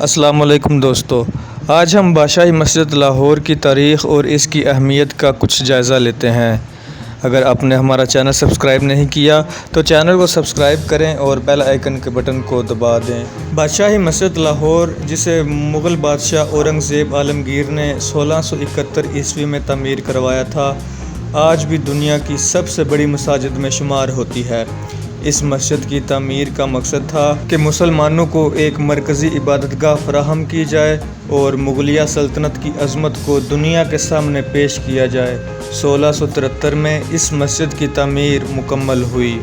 السلام علیکم دوستو، آج ہم بادشاہی مسجد لاہور کی تاریخ اور اس کی اہمیت کا کچھ جائزہ لیتے ہیں۔ اگر آپ نے ہمارا چینل سبسکرائب نہیں کیا تو چینل کو سبسکرائب کریں اور بیل آئیکن کے بٹن کو دبا دیں۔ بادشاہی مسجد لاہور، جسے مغل بادشاہ اورنگزیب عالمگیر نے 1671 عیسوی میں تعمیر کروایا تھا، آج بھی دنیا کی سب سے بڑی مساجد میں شمار ہوتی ہے۔ اس مسجد کی تعمیر کا مقصد تھا کہ مسلمانوں کو ایک مرکزی عبادت گاہ فراہم کی جائے اور مغلیہ سلطنت کی عظمت کو دنیا کے سامنے پیش کیا جائے۔ 1673 میں اس مسجد کی تعمیر مکمل ہوئی۔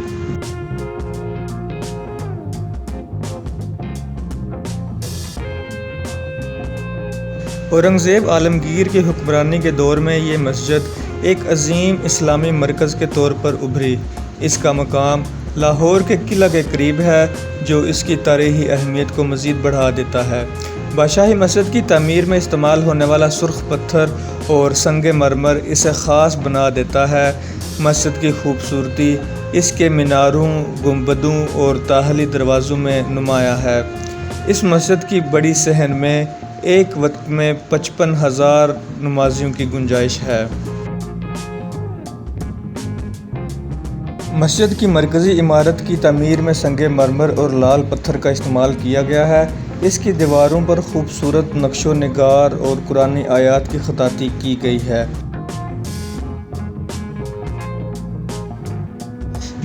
اورنگزیب عالمگیر کی حکمرانی کے دور میں یہ مسجد ایک عظیم اسلامی مرکز کے طور پر ابھری۔ اس کا مقام لاہور کے قلعہ کے قریب ہے، جو اس کی تاریخی اہمیت کو مزید بڑھا دیتا ہے۔ بادشاہی مسجد کی تعمیر میں استعمال ہونے والا سرخ پتھر اور سنگ مرمر اسے خاص بنا دیتا ہے۔ مسجد کی خوبصورتی اس کے میناروں، گنبدوں اور طاحلی دروازوں میں نمایاں ہے۔ اس مسجد کی بڑی صحن میں ایک وقت میں 55,000 نمازیوں کی گنجائش ہے۔ مسجد کی مرکزی عمارت کی تعمیر میں سنگ مرمر اور لال پتھر کا استعمال کیا گیا ہے۔ اس کی دیواروں پر خوبصورت نقش و نگار اور قرآنی آیات کی خطاطی کی گئی ہے۔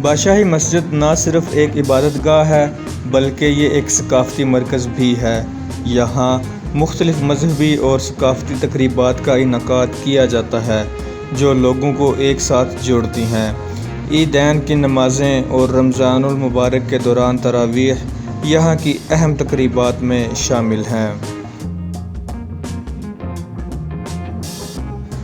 بادشاہی مسجد نہ صرف ایک عبادت گاہ ہے بلکہ یہ ایک ثقافتی مرکز بھی ہے۔ یہاں مختلف مذہبی اور ثقافتی تقریبات کا انعقاد کیا جاتا ہے جو لوگوں کو ایک ساتھ جوڑتی ہیں۔ عیدین کی نمازیں اور رمضان المبارک کے دوران تراویح یہاں کی اہم تقریبات میں شامل ہیں۔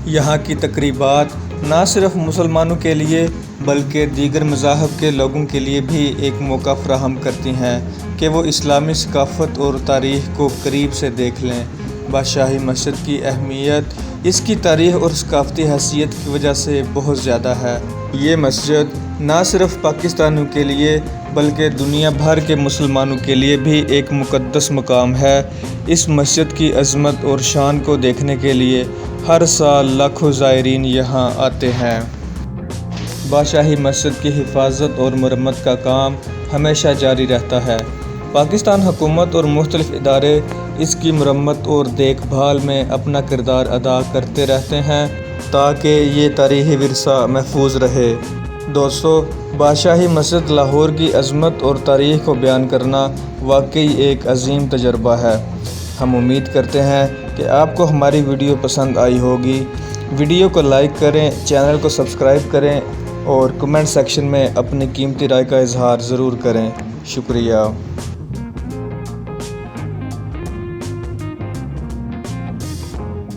یہاں کی تقریبات نہ صرف مسلمانوں کے لیے بلکہ دیگر مذاہب کے لوگوں کے لیے بھی ایک موقع فراہم کرتی ہیں کہ وہ اسلامی ثقافت اور تاریخ کو قریب سے دیکھ لیں۔ بادشاہی مسجد کی اہمیت اس کی تاریخ اور ثقافتی حیثیت کی وجہ سے بہت زیادہ ہے۔ یہ مسجد نہ صرف پاکستانیوں کے لیے بلکہ دنیا بھر کے مسلمانوں کے لیے بھی ایک مقدس مقام ہے۔ اس مسجد کی عظمت اور شان کو دیکھنے کے لیے ہر سال لاکھوں زائرین یہاں آتے ہیں۔ بادشاہی مسجد کی حفاظت اور مرمت کا کام ہمیشہ جاری رہتا ہے۔ پاکستان حکومت اور مختلف ادارے اس کی مرمت اور دیکھ بھال میں اپنا کردار ادا کرتے رہتے ہیں تاکہ یہ تاریخی ورثہ محفوظ رہے۔ دوستو، بادشاہی مسجد لاہور کی عظمت اور تاریخ کو بیان کرنا واقعی ایک عظیم تجربہ ہے۔ ہم امید کرتے ہیں کہ آپ کو ہماری ویڈیو پسند آئی ہوگی۔ ویڈیو کو لائک کریں، چینل کو سبسکرائب کریں اور کمنٹ سیکشن میں اپنی قیمتی رائے کا اظہار ضرور کریں۔ شکریہ۔